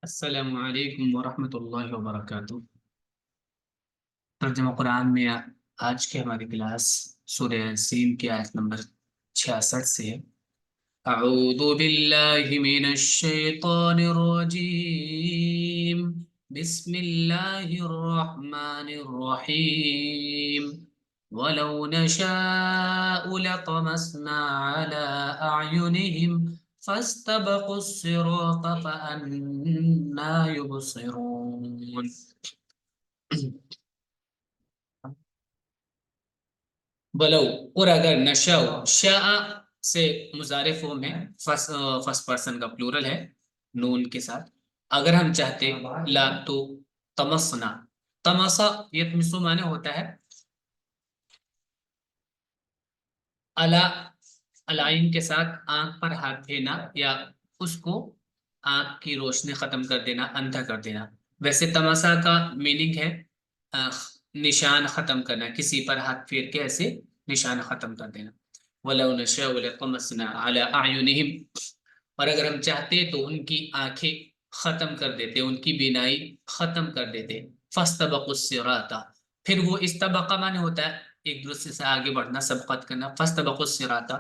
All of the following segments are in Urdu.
السلام علیکم ورحمۃ اللہ وبرکاتہ۔ ترجمہ قرآن میں آج کی ہماری کلاس سورہ یاسین کی آیت نمبر 66 سے ہے۔ اعوذ باللہ من الشیطان الرجیم، بسم اللہ الرحمن الرحیم، وَلَوْ نَشَاءُ لَطَمَسْنَا عَلَىٰ أَعْيُنِهِمْ فَاسْتَبَقُوا الصِّرَاطَ فَأَنَّىٰ يُبْصِرُونَ۔ بلو، اور اگر نشاء، شاء سے مضارع فارم ہے، فرسٹ پرسن کا پلورل ہے نون کے ساتھ۔ اگر ہم چاہتے لا تو تمسنا، تمسا یہ تمسو معنی ہوتا ہے الا، العین کے ساتھ آنکھ پر ہاتھ پھیرنا یا اس کو آنکھ کی روشنی ختم کر دینا، اندھا کر دینا۔ ویسے تماسا کا میننگ ہے نشان ختم کرنا، کسی پر ہاتھ پھیر کے ایسے نشان ختم کر دینا۔ وَلَوْ نَشَاءُ لَطَمَسْنَا عَلَىٰ أَعْيُنِهِمْ، اور اگر ہم چاہتے تو ان کی آنکھیں ختم کر دیتے، ان کی بینائی ختم کر دیتے۔ فَاسْتَبَقُوا الصِّرَاطَ، پھر وہ استبقہ معنی ہوتا ہے ایک دوسرے سے آگے بڑھنا، سبقت کرنا۔ فَاسْتَبَقُوا الصِّرَاطَ،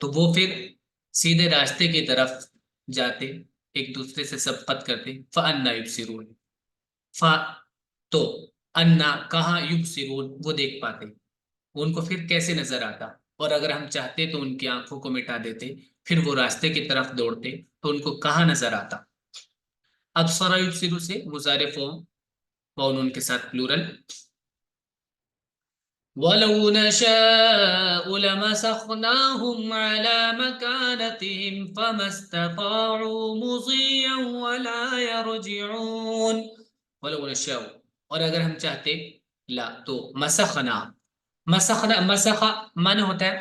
تو وہ پھر سیدھے راستے کی طرف جاتے، ایک دوسرے سے سبقت کرتے۔ فَأَنَّىٰ يُبْصِرُونَ، تو انا کہاں، یبصرون وہ دیکھ پاتے، ان کو پھر کیسے نظر آتا۔ اور اگر ہم چاہتے تو ان کی آنکھوں کو مٹا دیتے، پھر وہ راستے کی طرف دوڑتے تو ان کو کہاں نظر آتا۔ ابصر یبصر سے مضارع فارم واو ان کے ساتھ پلورل۔ وَلَوْ نَشَاءُ لَمَسَخْنَاهُمْ عَلَىٰ مَكَانَتِهِمْ فَمَا اسْتَطَاعُوا مُضِيًّا وَلَا يَرْجِعُونَ۔ وَلَوْ نَشَاءُ، اور اگر ہم چاہتے لا تو مسخنا، مسخنا مسخ معنی ہوتا ہے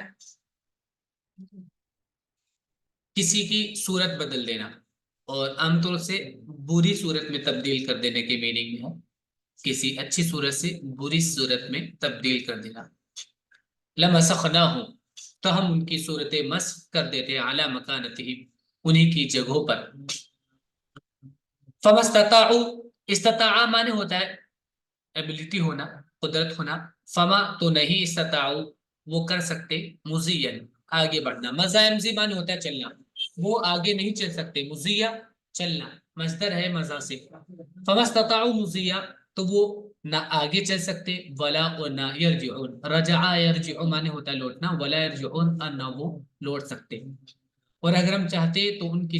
کسی کی صورت بدل دینا، اور عام طور سے بری صورت میں تبدیل کر دینے کے میننگ میں ہے، کسی اچھی صورت سے بری صورت میں تبدیل کر دینا۔ لمسخناہم، تو ہم ان کی صورت مسخ کر دیتے، علی مکانتہم انہی کی جگہوں پر۔ فما استطاعوا، استطاع معنی ہوتا ہے ایبلٹی ہونا، قدرت ہونا۔ فما تو نہیں، استطاعوا وہ کر سکتے، مزین آگے بڑھنا، مزا معنی ہوتا ہے چلنا، وہ آگے نہیں چل سکتے، مزیا چلنا مصدر ہے مزا سے۔ فما استطاعوا مزیا، تو وہ نہ آگے چل سکتے، ولا اور نہ یرجعون، رجع یرجع معنی ہوتا ہے لوٹنا، ولا یرجعون نہ وہ لوٹ سکتے۔ اور اگر ہم چاہتے تو ان کی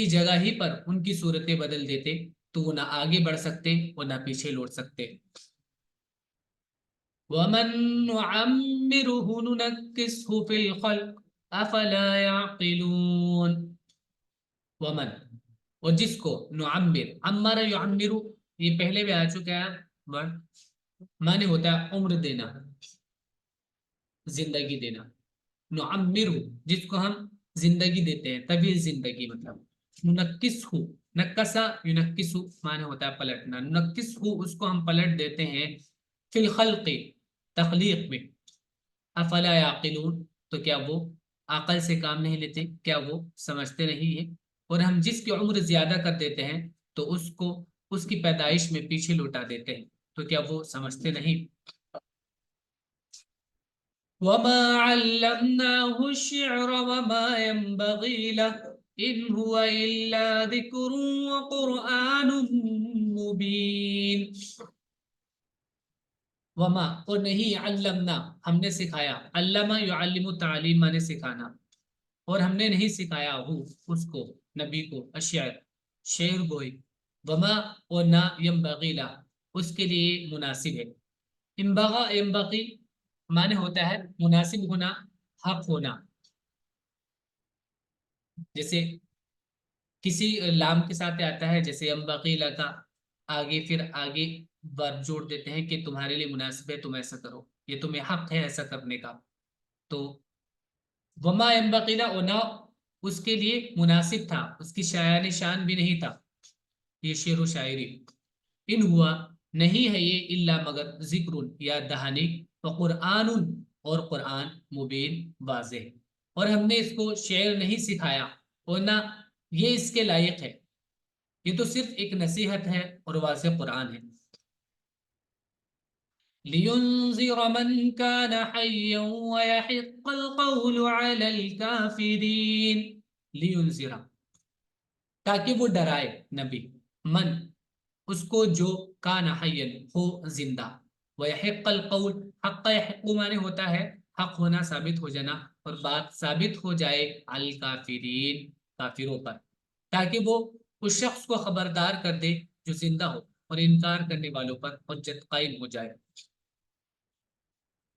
جگہ ہی پر ان کی صورتیں بدل دیتے، تو وہ نہ آگے بڑھ سکتے اور نہ پیچھے لوٹ سکتے۔ وَمَن نُعَمِّرْهُ نُنَكِّسْهُ فِي الْخَلْقِ أَفَلَا يَعْقِلُونَ۔ ومن، اور جس کو نعمر، عمر یعمر یہ پہلے بھی آ چکا ہے ورڈ، معنی ہوتا ہے عمر دینا، زندگی دینا۔ نعمر جس کو ہم زندگی دیتے ہیں، طویل زندگی مطلب۔ ننکس ہو، نکسا ینکسو معنی ہوتا ہے پلٹنا، ننکس ہو اس کو ہم پلٹ دیتے ہیں، فی الخلق تخلیق میں۔ افلا یعقلون، تو کیا وہ عقل سے کام نہیں لیتے، کیا وہ سمجھتے نہیں ہیں۔ اور ہم جس کی عمر زیادہ کر دیتے ہیں تو اس کو اس کی پیدائش میں پیچھے لوٹا دیتے ہیں، تو کیا وہ سمجھتے نہیں۔ وَمَا عَلَّمْنَاهُ الشِّعْرَ وَمَا يَنبَغِي لَهُ إِنْ هُوَ إِلَّا ذِكْرٌ وَقُرْآنٌ مُبِينٌ۔ وما، اور نہیں، علمنا ہم نے سکھایا، علمہ یعلم تعلیم مانے سکھانا، اور ہم نے نہیں سکھایا ہو اس کو، نبی کو، الشعر شعر گوئی، وما اور نہ، ینبغی لہ اس کے لیے مناسب ہے۔ انبغا ینبغی معنی ہوتا ہے مناسب ہونا، حق ہونا، جیسے کسی لام کے ساتھ آتا ہے، جیسے ینبغی لک، آگے پھر آگے ورب جوڑ دیتے ہیں کہ تمہارے لیے مناسب ہے تم ایسا کرو، یہ تمہیں حق ہے ایسا کرنے کا۔ تو وما ینبغی لہ، اور نہ اس کے لیے مناسب تھا، اس کی شایان شان بھی نہیں تھا یہ شعر و شاعری۔ ان ہوا نہیں ہے یہ، الا مگر، ذکر یاد دہانی، وقرآن اور قرآن، مبین واضح، اور ہم نے اس کو شعر نہیں سکھایا اور نہ یہ اس کے لائق ہے، یہ تو صرف ایک نصیحت ہے اور واضح قرآن ہے. لِيُنذِرَ مَنْ كَانَ حَيًّا وَيَحِقَّ الْقَوْلُ عَلَى الْكَافِرِينَ. لِيُنذِرَ تاکہ وہ ڈرائے نبی، من اس کو جو کان حیًّا ہو زندہ، وَيَحِقَّ الْقَوْلُ حق یحق معنی ہوتا ہے حق ہونا، ثابت ہو جانا، اور بات ثابت ہو جائے علی الکافرین کافروں پر، تاکہ وہ اس شخص کو خبردار کر دے جو زندہ ہو اور انکار کرنے والوں پر حجت قائم ہو جائے.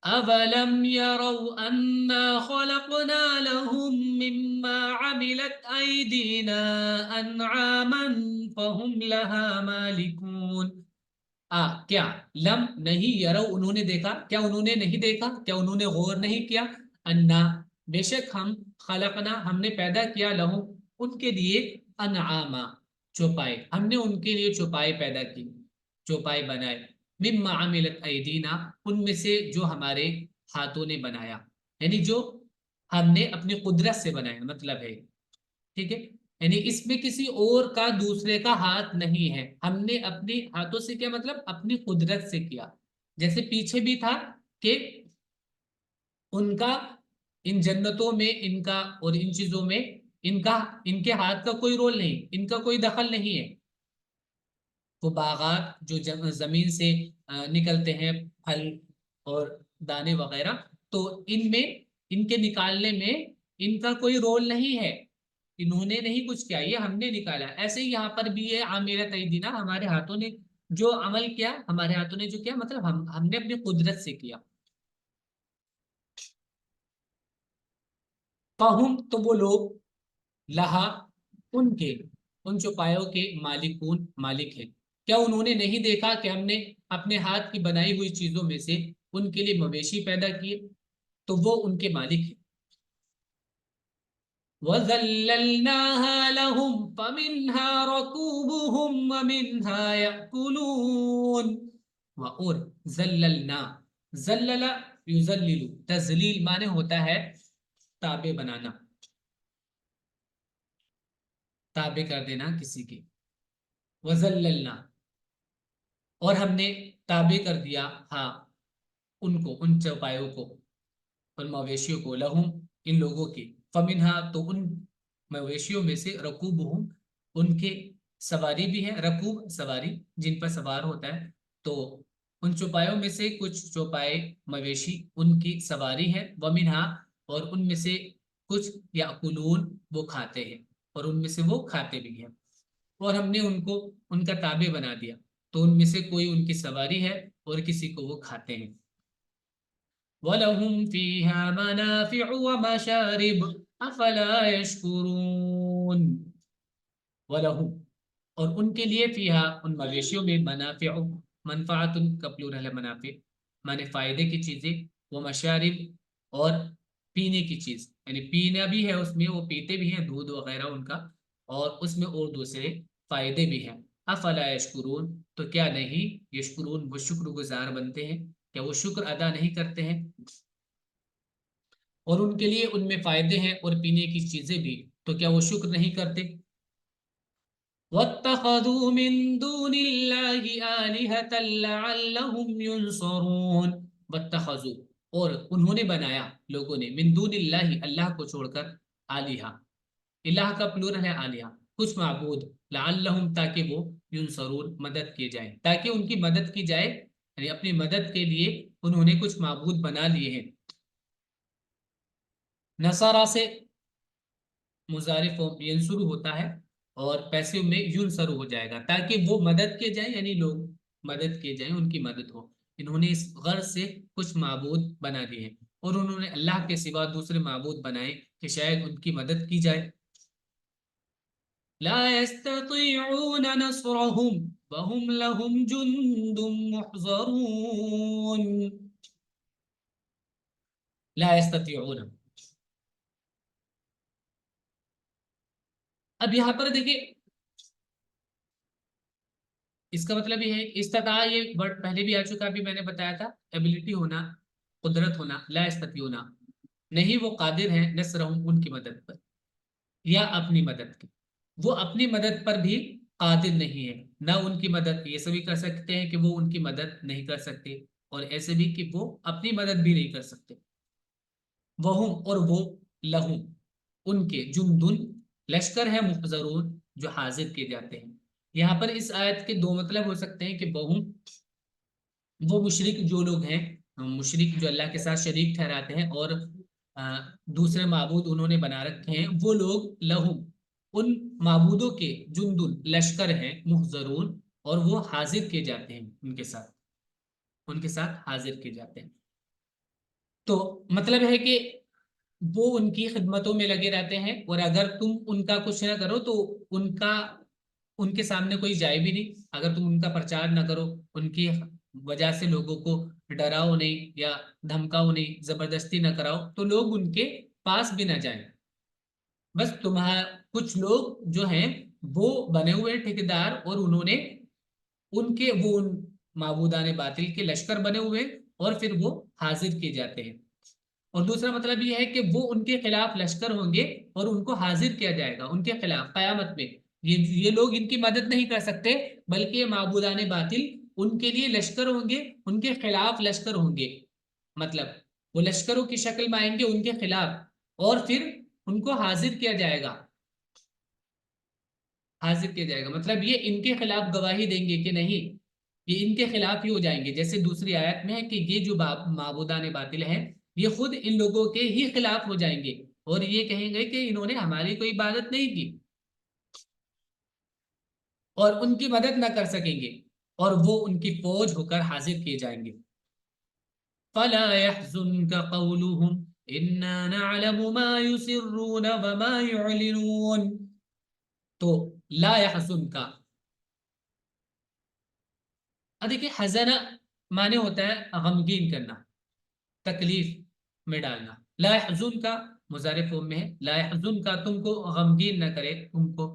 أَوَلَمْ يَرَوْا أَنَّا خَلَقْنَا لَهُم مِّمَّا عَمِلَتْ أَيْدِينَا أَنْعَامًا فَهُمْ لَهَا مَالِكُونَ. کیا لم نہیں یرو انہوں نے دیکھا، کیا انہوں نے نہیں دیکھا، کیا انہوں نے غور نہیں کیا، انا بے شک ہم خلقنا ہم نے پیدا کیا لہم ان کے لیے انعاما چوپائے، ہم نے ان کے لیے چوپائے پیدا کی، چوپائے بنائے، مما عملت ایدینا ان میں سے جو ہمارے ہاتھوں نے بنایا، یعنی جو ہم نے اپنی قدرت سے بنایا مطلب ہے، ٹھیک ہے، یعنی اس میں کسی اور کا دوسرے کا ہاتھ نہیں ہے، ہم نے اپنے ہاتھوں سے کیا مطلب اپنی قدرت سے کیا. جیسے پیچھے بھی تھا کہ ان کا ان جنتوں میں ان کا اور ان چیزوں میں ان کا ان کے ہاتھ کا کوئی رول نہیں، ان کا کوئی دخل نہیں ہے. وہ باغات جو زمین سے نکلتے ہیں پھل اور دانے وغیرہ، تو ان میں ان کے نکالنے میں ان کا کوئی رول نہیں ہے، انہوں نے نہیں کچھ کیا، یہ ہم نے نکالا. ایسے ہی یہاں پر بھی یہ عاملۃ ایدینا ہمارے ہاتھوں نے جو عمل کیا، ہمارے ہاتھوں نے جو کیا مطلب ہم نے اپنی قدرت سے کیا. فہم تو وہ لوگ لہا ان کے ان چوپایوں کے مالکون مالک ہیں. کیا انہوں نے نہیں دیکھا کہ ہم نے اپنے ہاتھ کی بنائی ہوئی چیزوں میں سے ان کے لیے مویشی پیدا کیے، تو وہ ان کے مالک ہیں. وَذَلَّلْنَاهَا لَهُمْ فَمِنْهَا رَكُوبُهُمْ وَمِنْهَا يَأْكُلُونَ. اور ذللنا ذلل یذلل تذلیل معنی ہوتا ہے تابع بنانا، تابع کر دینا کسی کے. وَذَلَّلْنَا اور ہم نے تابع کر دیا ہاں ان کو ان چوپایوں کو ان مویشیوں کو لہم ان لوگوں کی، فمنہا تو ان مویشیوں میں سے رکوبہم ان کے سواری بھی ہے، رکوب سواری جن پر سوار ہوتا ہے، تو ان چوپایوں میں سے کچھ چوپائے مویشی ان کی سواری ہے، ومنہا اور ان میں سے کچھ یاکلون وہ کھاتے ہیں اور ان میں سے وہ کھاتے بھی ہیں، اور ہم نے ان کو ان کا تابع بنا دیا، تو ان میں سے کوئی ان کی سواری ہے اور کسی کو وہ کھاتے ہیں. وَلَهُمْ فِيهَا مَنَافِعُ وَمَشَارِبُ أَفَلَا يَشْكُرُونَ. وَلَهُمْ اور ان کے لیے فیہا ان مویشیوں میں منافع منفعت کا پلورل ہے منافع معنی فائدے کی چیزیں، وہ مشارب اور پینے کی چیز، یعنی پینا بھی ہے اس میں، وہ پیتے بھی ہیں دودھ وغیرہ ان کا، اور اس میں اور دوسرے فائدے بھی ہیں. افلا یشکرون تو کیا نہیں یشکرون وہ شکر گزار بنتے ہیں، کیا وہ شکر ادا نہیں کرتے ہیں. اور ان کے لیے ان میں فائدے ہیں اور پینے کی چیزیں بھی، تو کیا وہ شکر نہیں کرتے. وَاتَّخَذُوا مِن دُونِ اللَّهِ آلِهَةً لَعَلَّهُمْ يُنصَرُونَ. وَاتَّخَذُوا اور انہوں نے بنایا لوگوں نے من دون اللہ اللہ کو چھوڑ کر آلیہ، الہ کا پلورل ہے آلیہ کچھ معبود، لعلہم تاکہ وہ ینصرون مدد کی جائے، تاکہ ان کی مدد کی جائے، یعنی اپنی مدد کے لیے انہوں نے کچھ معبود بنا لیے ہیں. نصارہ سے مضارف ینصر ہوتا ہے اور پیسے میں ینصر ہو جائے گا تاکہ وہ مدد کیے جائیں، یعنی لوگ مدد کیے جائیں ان کی مدد ہو. انہوں نے اس غرض سے کچھ معبود بنا دیے ہیں اور انہوں نے اللہ کے سوا دوسرے معبود بنائے کہ شاید ان کی مدد کی جائے. لا يستطيعون نصرهم وهم لهم جند محضرون. لا يستطيعون اب یہاں پر دیکھیں اس کا مطلب یہ ہے استطاع، یہ ورڈ پہلے بھی آ چکا، ابھی میں نے بتایا تھا ایبلٹی ہونا، قدرت ہونا. لا یستطیعون نہیں وہ قادر ہیں نصرہم ان کی مدد پر یا اپنی مدد کی، وہ اپنی مدد پر بھی قادر نہیں ہے، نہ ان کی مدد، یہ سبھی کر سکتے ہیں کہ وہ ان کی مدد نہیں کر سکتے، اور ایسے بھی کہ وہ اپنی مدد بھی نہیں کر سکتے۔ وہم اور وہ، لہم ان کے، جندن لشکر ہے، محضرون جو حاضر کیے جاتے ہیں۔ یہاں پر اس آیت کے دو مطلب ہو سکتے ہیں کہ وہم وہ مشرک جو لوگ ہیں، مشرک جو اللہ کے ساتھ شریک ٹھہراتے ہیں اور دوسرے معبود انہوں نے بنا رکھے ہیں، وہ لوگ لہم ان معبودوں کے، جندن لشکر ہیں، محضرون اور وہ حاضر کیے جاتے ہیں، ان کے ساتھ حاضر کیے جاتے ہیں۔ تو مطلب ہے کہ وہ ان کی خدمتوں میں لگے رہتے ہیں، اور اگر تم ان کا کچھ نہ کرو تو ان کے سامنے کوئی جائے بھی نہیں۔ اگر تم ان کا پرچار نہ کرو، ان کی وجہ سے لوگوں کو ڈراؤ نہیں یا دھمکاؤ نہیں، زبردستی نہ کراؤ، تو لوگ ان کے پاس بھی نہ جائیں۔ بس تمہارا کچھ لوگ جو ہیں وہ بنے ہوئے ٹھیکیدار، اور انہوں نے ان معبودان باطل کے لشکر بنے ہوئے، اور پھر وہ حاضر کیے جاتے ہیں۔ اور دوسرا مطلب یہ ہے کہ وہ ان کے خلاف لشکر ہوں گے اور ان کو حاضر کیا جائے گا ان کے خلاف قیامت میں۔ یہ لوگ ان کی مدد نہیں کر سکتے، بلکہ یہ معبودان باطل ان کے لیے لشکر ہوں گے، ان کے خلاف لشکر ہوں گے۔ مطلب وہ لشکروں کی شکل میں آئیں گے ان کے خلاف، اور پھر ان کو حاضر کیا جائے گا۔ حاضر کیا جائے گا مطلب یہ ان کے خلاف گواہی دیں گے کہ نہیں، یہ ان کے خلاف ہی ہو جائیں گے۔ جیسے دوسری آیت میں ہے کہ یہ جو معبودان باطل ہیں، یہ خود ان لوگوں کے ہی خلاف ہو جائیں گے، اور یہ کہیں گے کہ انہوں نے ہماری کوئی عبادت نہیں کی، اور ان کی مدد نہ کر سکیں گے، اور وہ ان کی فوج ہو کر حاضر کیے جائیں گے۔ فَلَا يَحْزُنْكَ قَوْلُهُمْ إِنَّا نَعْلَمُ مَا يُسِرُّونَ وَمَا يُعْلِنُونَ۔ تو لا يحزن کا، دیکھیے حزن معنی ہوتا ہے غمگین کرنا، تکلیف میں ڈالنا۔ لا يحزن کا مضارع فارم میں ہے، لا يحزن کا تم کو غمگین نہ کرے، تم کو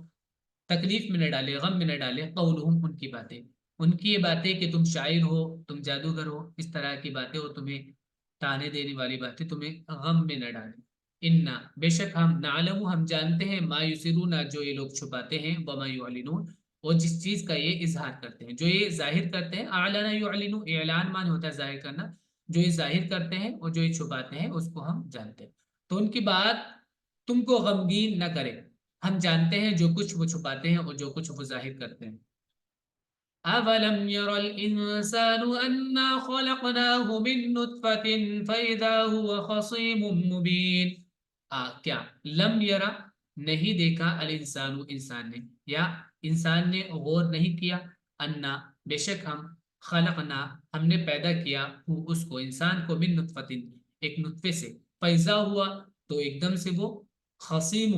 تکلیف میں نہ ڈالے، غم میں نہ ڈالے، قولہم ان کی باتیں، ان کی یہ باتیں کہ تم شاعر ہو، تم جادوگر ہو، اس طرح کی باتیں ہو، تمہیں تانے دینے والی باتیں تمہیں غم میں نہ ڈالیں۔ انا بے شک ہم، نعلم ہم جانتے ہیں، ما یسرون جو یہ لوگ چھپاتے ہیں، وما یعلنون اور جس چیز کا یہ اظہار کرتے ہیں، جو یہ ظاہر کرتے ہیں۔ اعلن یعلن، اعلان مان ہوتا ہے ظاہر کرنا، جو یہ ظاہر کرتے ہیں اور جو یہ چھپاتے ہیں اس کو ہم جانتے ہیں۔ تو ان کی بات تم کو غمگین نہ کرے، ہم جانتے ہیں جو کچھ وہ چھپاتے ہیں اور جو کچھ وہ ظاہر کرتے ہیں۔ اولم ير الانسان انا خلقناه من نطفة فاذا هو خصيم مبين۔ کیا لم یرا نہیں دیکھا، الانسان انسان نے، یا انسان نے غور نہیں کیا، انا بے شک ہم، خلقنا ہم نے پیدا کیا، اس کو انسان کو، من نطفة ایک نطفے سے، فیضا ہوا تو ایک دم سے وہ، خصیم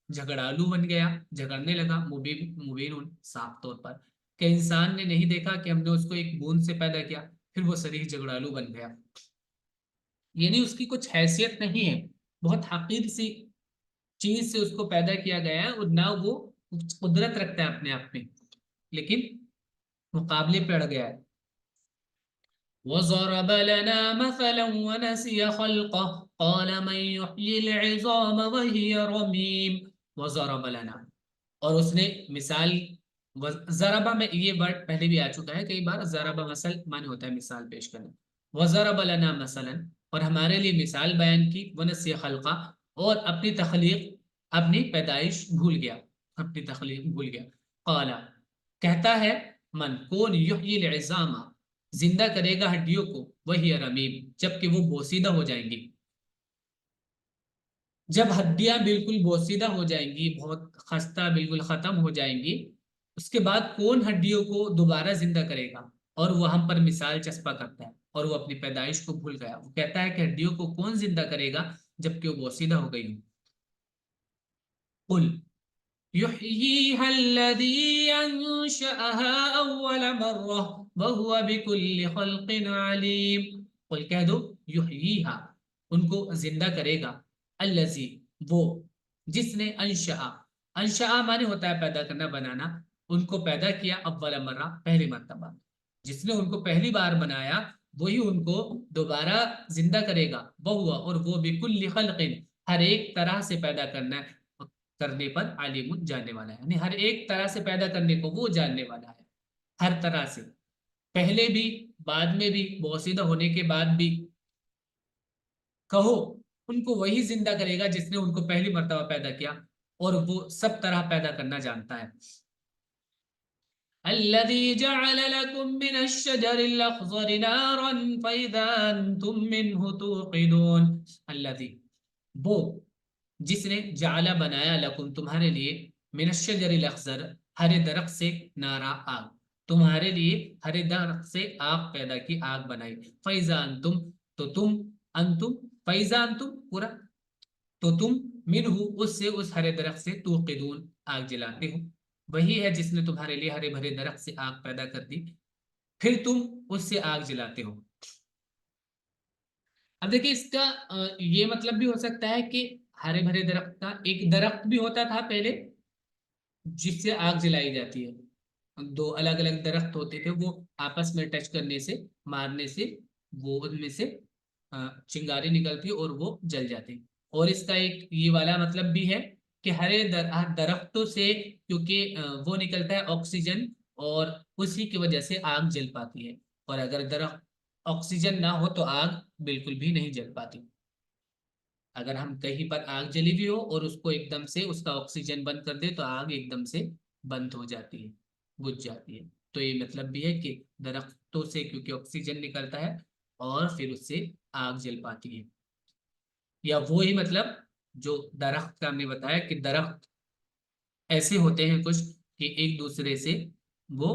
جھگڑالو بن گیا، جھگڑنے لگا، مبین صاف طور پر، کہ انسان نے نہیں دیکھا کہ ہم نے اس کو ایک بوند سے پیدا کیا، پھر وہ صریح جھگڑالو بن گیا۔ یعنی اس کی کچھ حیثیت نہیں ہے، بہت حقیر سی چیز سے اس کو پیدا کیا گیا ہے، اور نہ وہ قدرت رکھتا ہے اپنے آپ میں، لیکن مقابلے پڑ گیا ہے۔ وَضَرَبَ لَنَا مَثَلًا وَنَسِيَ خَلْقَهُ قَالَ مَنْ يُحْيِي الْعِظَامَ وَهِيَ رَمِيمٌ وَضَرَبَ لَنَا، اور اس نے مثال، ضربہ میں یہ ورڈ پہلے بھی آ چکا ہے کئی بار، ضربہ مثل معنی ہوتا ہے مثال پیش کرنا، وَضَرَبَ لَنَا مَثَلًا اور ہمارے لیے مثال بیان کی، وَنَسِيَ خَلْقَهُ اور اپنی تخلیق، اپنی پیدائش بھول گیا، اپنی تخلیق بھول گیا۔ قال کہتا ہے، من کون، یحیی العظام زندہ کرے گا ہڈیوں کو، وہی رمیم جبکہ وہ بوسیدہ ہو جائیں گی۔ جب ہڈیاں بالکل بوسیدہ ہو جائیں گی، بہت خستہ، بالکل ختم ہو جائیں گی، اس کے بعد کون ہڈیوں کو دوبارہ زندہ کرے گا؟ اور وہ ہم پر مثال چسپا کرتا ہے، اور وہ اپنی پیدائش کو بھول گیا۔ وہ کہتا ہے کہ ہڈیوں کو کون زندہ کرے گا جبکہ وہ بوسیدہ ہو گئی ہوں۔ قل يحييها الذي أنشأها أول مرة وهو بكل خلق عليم۔ قل کہہ دو، يحييها ان کو زندہ کرے گا، الذي وہ، جس نے، انشأ معنی ہوتا ہے پیدا کرنا، بنانا، ان کو پیدا کیا، اول مرہ پہلی مرتبہ، جس نے ان کو پہلی بار بنایا وہی ان کو دوبارہ زندہ کرے گا، وہ اور وہ بكل خلق ہر ایک طرح سے پیدا کرنا ہے، کرنے پر علیم جاننے والا ہے، یعنی ہر ایک طرح سے پیدا کرنے کو وہ جاننے والا ہے، ہر طرح سے، پہلے بھی بعد میں بھی، بوسیدہ ہونے کے بعد بھی، کہو ان کو وہی زندہ کرے گا جس نے ان کو پہلی مرتبہ پیدا کیا، اور وہ سب طرح پیدا کرنا جانتا ہے۔ الذي جعل لكم من الشجر الأخضر نارا فإذا أنتم منه توقدون۔ الذي، وہ جس نے جعل بنایا لکم تمہارے لیے، من الشجر الاخضر ہرے درخت سے، نارا آگ، تمہارے لیے ہرے درخت سے آگ پیدا کی، آگ بنائی، فیضا انتم تو تم، انتم فیضا انتم پورا، تو تم منہ اس سے، اس ہرے درخت سے، توقدون آگ جلاتے ہو، وہی ہے جس نے تمہارے لیے ہرے بھرے درخت سے آگ پیدا کر دی، پھر تم اس سے آگ جلاتے ہو۔ اب دیکھیں اس کا یہ مطلب بھی ہو سکتا ہے کہ ہرے بھرے درخت کا ایک درخت بھی ہوتا تھا پہلے جس سے آگ جلائی جاتی ہے، دو الگ الگ درخت ہوتے تھے، وہ آپس میں ٹچ کرنے سے، مارنے سے، وہ ان میں سے چنگاری نکلتی اور وہ جل جاتے۔ اور اس کا ایک یہ والا مطلب بھی ہے کہ ہرے درختوں سے، کیونکہ وہ نکلتا ہے آکسیجن، اور اسی کی وجہ سے آگ جل پاتی ہے، اور اگر درخت آکسیجن نہ ہو تو آگ بالکل بھی نہیں جل پاتی۔ اگر ہم کہیں پر آگ جلی ہوئی ہو اور اس کو ایک دم سے اس کا آکسیجن بند کر دے تو آگ ایک دم سے بند ہو جاتی ہے، بجھ جاتی ہے۔ تو یہ مطلب بھی ہے کہ درختوں سے کیونکہ آکسیجن نکلتا ہے اور پھر اس سے آگ جل پاتی ہے، یا وہی مطلب جو درخت کا ہم نے بتایا کہ درخت ایسے ہوتے ہیں کچھ کہ ایک دوسرے سے وہ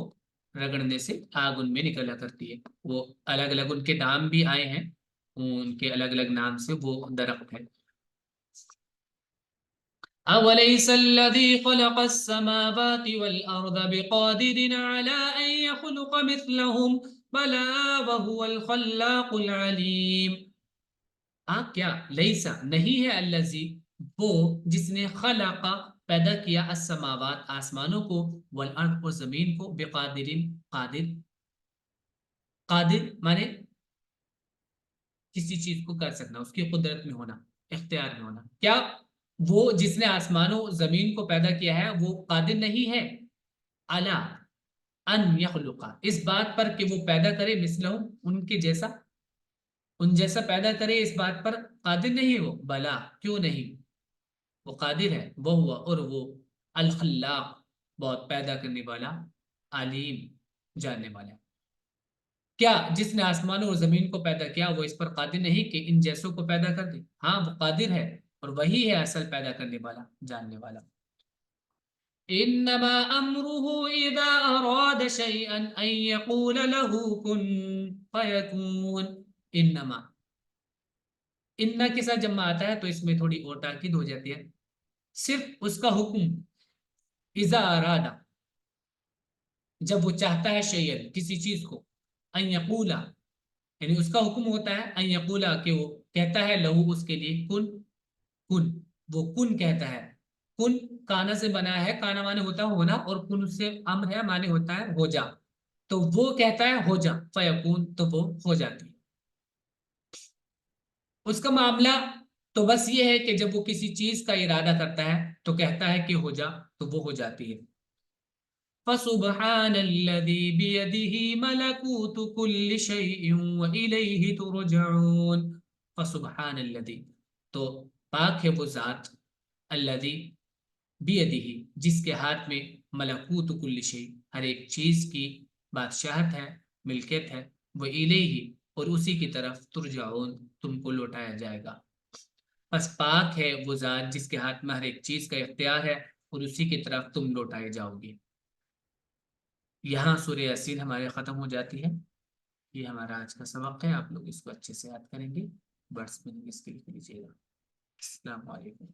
رگڑنے سے آگ ان میں نکلا کرتی ہے، وہ الگ الگ ان کے نام بھی آئے ہیں، ان کے الگ الگ نام سے وہ درخت ہے۔ أوليس الذي خلق السماوات والأرض بقادر على أن يخلق مثلهم بلى وهو الخلاق العليم۔ کیا لیسا نہیں ہے، الذی وہ جس نے خلق پیدا کیا، السماوات آسمانوں کو، والارض اور زمین کو، بقادر قادر، قادر مانے کسی چیز کو کر سکنا، اس کی قدرت میں ہونا، اختیار میں ہونا، کیا وہ جس نے آسمانوں زمین کو پیدا کیا ہے وہ قادر نہیں ہے، اعلی ان یخلق اس بات پر کہ وہ پیدا کرے، مثلہم ان کے جیسا، ان جیسا پیدا کرے، اس بات پر قادر نہیں وہ، بلا کیوں نہیں، وہ قادر ہے، وہ ہوا اور وہ الخلاق بہت پیدا کرنے والا، علیم جاننے والا۔ کیا جس نے آسمانوں اور زمین کو پیدا کیا وہ اس پر قادر نہیں کہ ان جیسوں کو پیدا کر دے؟ ہاں وہ قادر ہے، اور وہی ہے اصل پیدا کرنے والا، جاننے والا۔ انما امره اذا اراد شيئا ان يقول له كن فيكون۔ انما، ان کے ساتھ جب آتا ہے تو اس میں تھوڑی اور تاکید ہو جاتی ہے، صرف اس کا حکم، اذا اراد جب وہ چاہتا ہے، شیئن کسی چیز کو، ان یقولا یعنی اس کا حکم ہوتا ہے، ان یقولا کہ وہ کہتا ہے، لہو اس کے لیے، کن، کن وہ کن کہتا ہے، کن کانا سے بنا ہے، کانا مانے ہوتا ہے ہونا، اور کن سے امر ہے مانے ہوتا ہے ہو جا، تو وہ کہتا ہے ہو جا، فیکون تو وہ ہو جاتی ہے۔ اس کا معاملہ تو بس یہ ہے کہ جب وہ کسی چیز کا ارادہ کرتا ہے تو کہتا ہے کہ ہو جا، تو وہ ہو جاتی ہے۔ فسبحان الذي بيده ملكوت كل شيء وإليه ترجعون۔ فسبحان الذي تو پاک ہے وہ ذات، الذي بیدہ جس کے ہاتھ میں، ملکوت کل شیء ہر ایک چیز کی بادشاہت ہے، ملکیت ہے، وہ الیہ اور اسی کی طرف، ترجعون تم کو لوٹایا جائے گا۔ بس پاک ہے وہ ذات جس کے ہاتھ میں ہر ایک چیز کا اختیار ہے، اور اسی کی طرف تم لوٹائے جاؤ گے۔ یہاں سورہ یاسین ہمارے ختم ہو جاتی ہے۔ یہ ہمارا آج کا سبق ہے، آپ لوگ اس کو اچھے سے یاد کریں گے، برس میں اس کے لکھ لیجیے گا۔ السلام علیکم۔